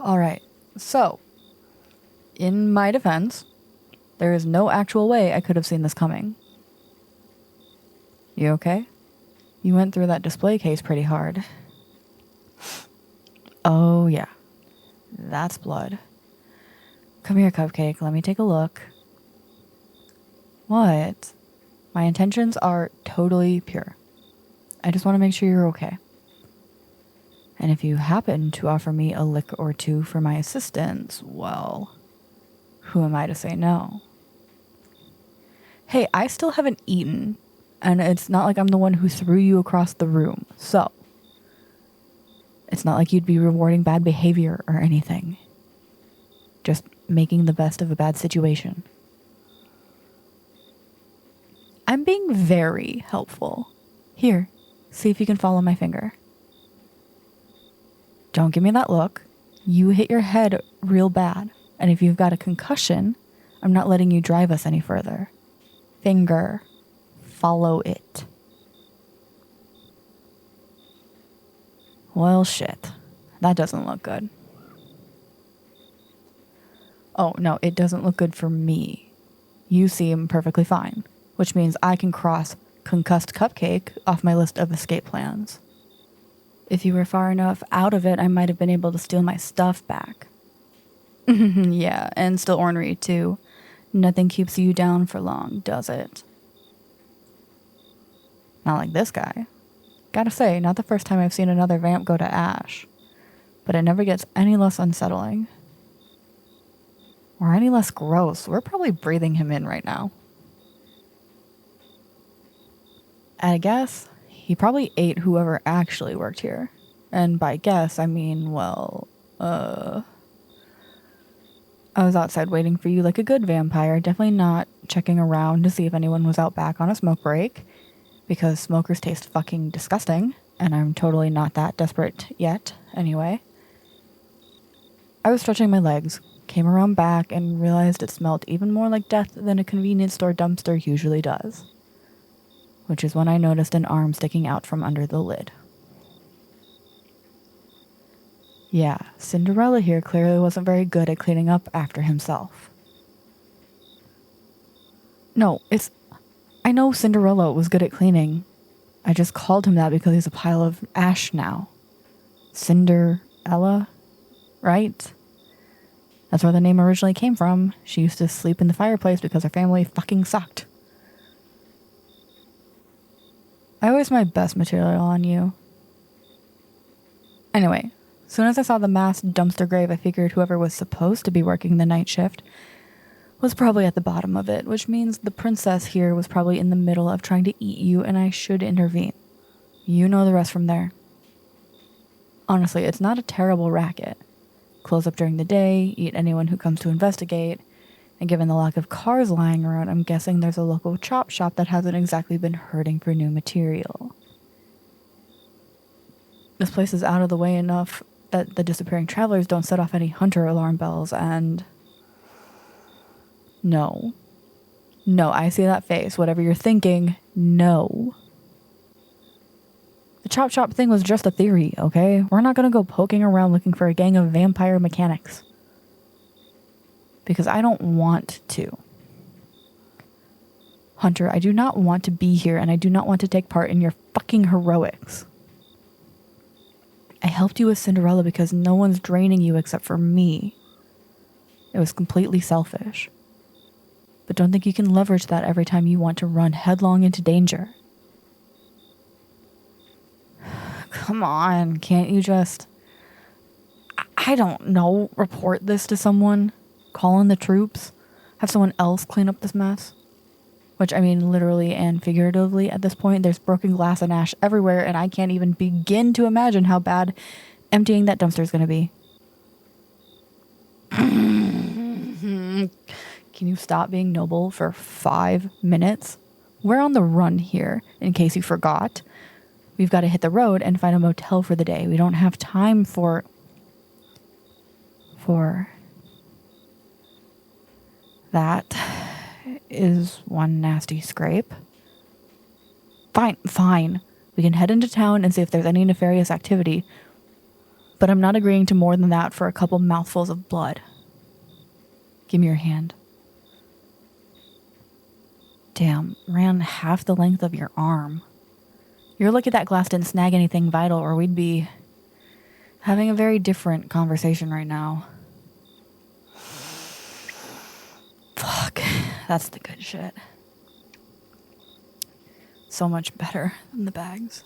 Alright, so, in my defense, there is no actual way I could have seen this coming. You okay? You went through that display case pretty hard. Oh yeah, that's blood. Come here, Cupcake, let me take a look. What? My intentions are totally pure. I just want to make sure you're okay. And if you happen to offer me a lick or two for my assistance, well, who am I to say no? Hey, I still haven't eaten, and it's not like I'm the one who threw you across the room, so it's not like you'd be rewarding bad behavior or anything. Just making the best of a bad situation. I'm being very helpful. Here, see if you can follow my finger. Don't give me that look. You hit your head real bad, and if you've got a concussion, I'm not letting you drive us any further. Finger. Follow it. Well, shit. That doesn't look good. Oh, no, it doesn't look good for me. You seem perfectly fine, which means I can cross Concussed Cupcake off my list of escape plans. If you were far enough out of it, I might have been able to steal my stuff back. Yeah, and still ornery, too. Nothing keeps you down for long, does it? Not like this guy. Gotta say, not the first time I've seen another vamp go to ash. But it never gets any less unsettling. Or any less gross. We're probably breathing him in right now. I guess he probably ate whoever actually worked here. And by guess, I mean, well, I was outside waiting for you like a good vampire, definitely not checking around to see if anyone was out back on a smoke break, because smokers taste fucking disgusting, and I'm totally not that desperate yet, anyway. I was stretching my legs, came around back, and realized it smelled even more like death than a convenience store dumpster usually does. Which is when I noticed an arm sticking out from under the lid. Yeah, Cinderella here clearly wasn't very good at cleaning up after himself. No, I know Cinderella was good at cleaning. I just called him that because he's a pile of ash now. Cinderella, right? That's where the name originally came from. She used to sleep in the fireplace because her family fucking sucked. I waste my best material on you. Anyway, as soon as I saw the mass dumpster grave, I figured whoever was supposed to be working the night shift was probably at the bottom of it, which means the princess here was probably in the middle of trying to eat you, and I should intervene. You know the rest from there. Honestly, it's not a terrible racket. Close up during the day, eat anyone who comes to investigate, and given the lack of cars lying around, I'm guessing there's a local chop shop that hasn't exactly been hurting for new material. This place is out of the way enough that the disappearing travelers don't set off any hunter alarm bells, and... No. No, I see that face. Whatever you're thinking, no. The chop shop thing was just a theory, okay? We're not gonna go poking around looking for a gang of vampire mechanics. Because I don't want to. Hunter, I do not want to be here, and I do not want to take part in your fucking heroics. I helped you with Cinderella because no one's draining you except for me. It was completely selfish. But don't think you can leverage that every time you want to run headlong into danger. Come on, can't you just... I don't know, report this to someone? Call in the troops? Have someone else clean up this mess? Which, I mean, literally and figuratively at this point, there's broken glass and ash everywhere, and I can't even begin to imagine how bad emptying that dumpster is going to be. Can you stop being noble for 5 minutes? We're on the run here, in case you forgot. We've got to hit the road and find a motel for the day. We don't have time for... That is one nasty scrape. Fine. We can head into town and see if there's any nefarious activity. But I'm not agreeing to more than that for a couple mouthfuls of blood. Give me your hand. Damn, ran half the length of your arm. You're lucky that glass didn't snag anything vital, or we'd be having a very different conversation right now. Fuck, that's the good shit. So much better than the bags.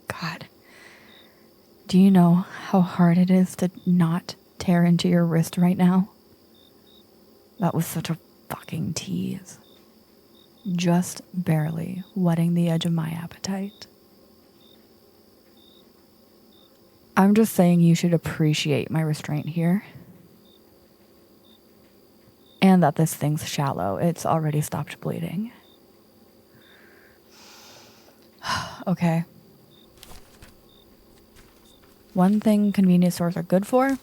God. Do you know how hard it is to not tear into your wrist right now? That was such a fucking tease. Just barely wetting the edge of my appetite. I'm just saying you should appreciate my restraint here. And that this thing's shallow. It's already stopped bleeding. Okay. One thing convenience stores are good for?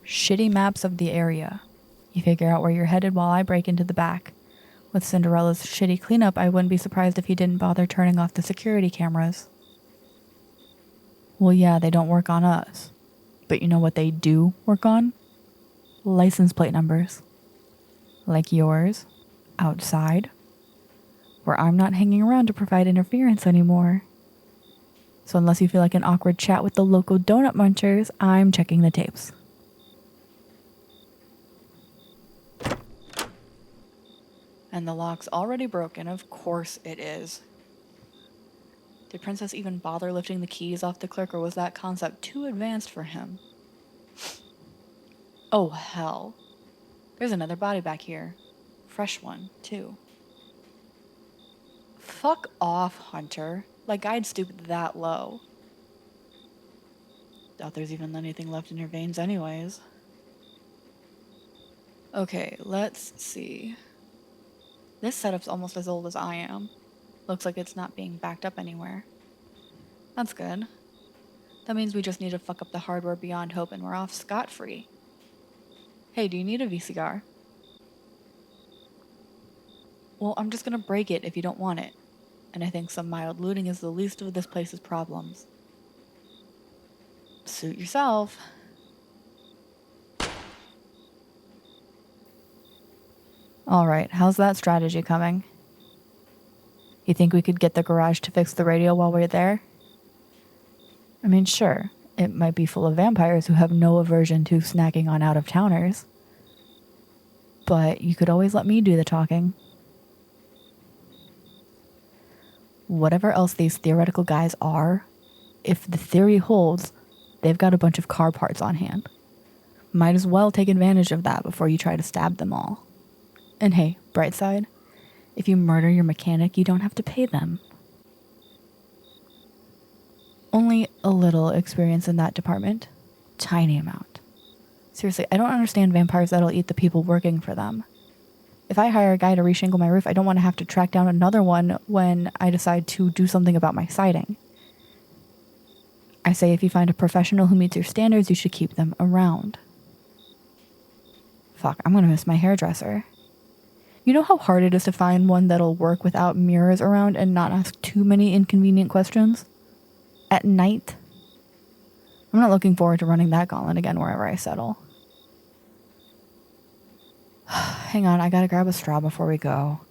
Shitty maps of the area. You figure out where you're headed while I break into the back. With Cinderella's shitty cleanup, I wouldn't be surprised if he didn't bother turning off the security cameras. Well, yeah, they don't work on us. But you know what they do work on? License plate numbers. Like yours. Outside. Where I'm not hanging around to provide interference anymore. So unless you feel like an awkward chat with the local donut munchers, I'm checking the tapes. And the lock's already broken, of course it is. Did Princess even bother lifting the keys off the clerk, or was that concept too advanced for him? Oh, hell. There's another body back here. Fresh one, too. Fuck off, Hunter. Like I'd stoop that low. Doubt there's even anything left in your veins anyways. Okay, let's see. This setup's almost as old as I am. Looks like it's not being backed up anywhere. That's good. That means we just need to fuck up the hardware beyond hope and we're off scot-free. Hey, do you need a VCR? Well, I'm just gonna break it if you don't want it. And I think some mild looting is the least of this place's problems. Suit yourself. Alright, how's that strategy coming? You think we could get the garage to fix the radio while we're there? I mean, sure, it might be full of vampires who have no aversion to snacking on out-of-towners. But you could always let me do the talking. Whatever else these theoretical guys are, if the theory holds, they've got a bunch of car parts on hand. Might as well take advantage of that before you try to stab them all. And hey, bright side, if you murder your mechanic, you don't have to pay them. Only a little experience in that department. Tiny amount. Seriously, I don't understand vampires that'll eat the people working for them. If I hire a guy to reshingle my roof, I don't want to have to track down another one when I decide to do something about my siding. I say if you find a professional who meets your standards, you should keep them around. Fuck, I'm gonna miss my hairdresser. You know how hard it is to find one that'll work without mirrors around and not ask too many inconvenient questions? At night? I'm not looking forward to running that gauntlet again wherever I settle. Hang on, I gotta grab a straw before we go.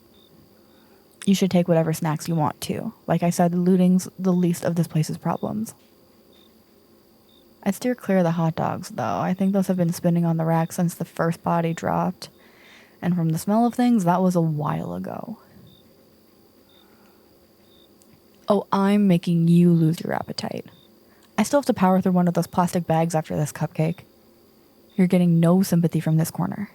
You should take whatever snacks you want to. Like I said, looting's the least of this place's problems. I'd steer clear of the hot dogs, though. I think those have been spinning on the rack since the first body dropped. And from the smell of things, that was a while ago. Oh, I'm making you lose your appetite. I still have to power through one of those plastic bags after this cupcake. You're getting no sympathy from this corner.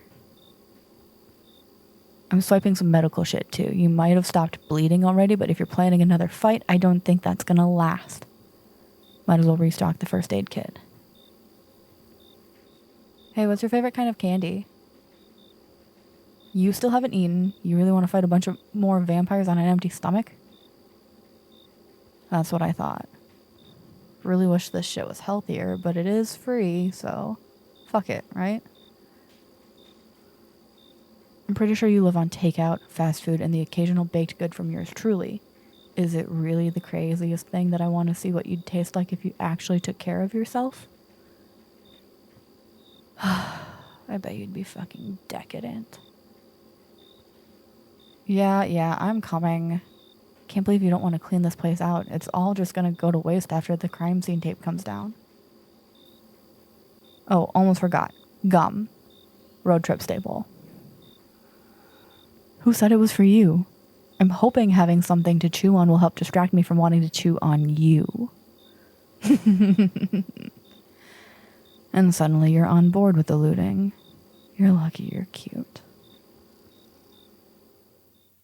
I'm swiping some medical shit, too. You might have stopped bleeding already, but if you're planning another fight, I don't think that's gonna last. Might as well restock the first aid kit. Hey, what's your favorite kind of candy? You still haven't eaten. You really want to fight a bunch of more vampires on an empty stomach? That's what I thought. Really wish this shit was healthier, but it is free, so fuck it, right? I'm pretty sure you live on takeout, fast food, and the occasional baked good from yours truly. Is it really the craziest thing that I want to see what you'd taste like if you actually took care of yourself? I bet you'd be fucking decadent. Yeah, I'm coming. Can't believe you don't want to clean this place out. It's all just gonna go to waste after the crime scene tape comes down. Oh, almost forgot. Gum. Road trip staple. Who said it was for you? I'm hoping having something to chew on will help distract me from wanting to chew on you. And suddenly you're on board with the looting. You're lucky you're cute.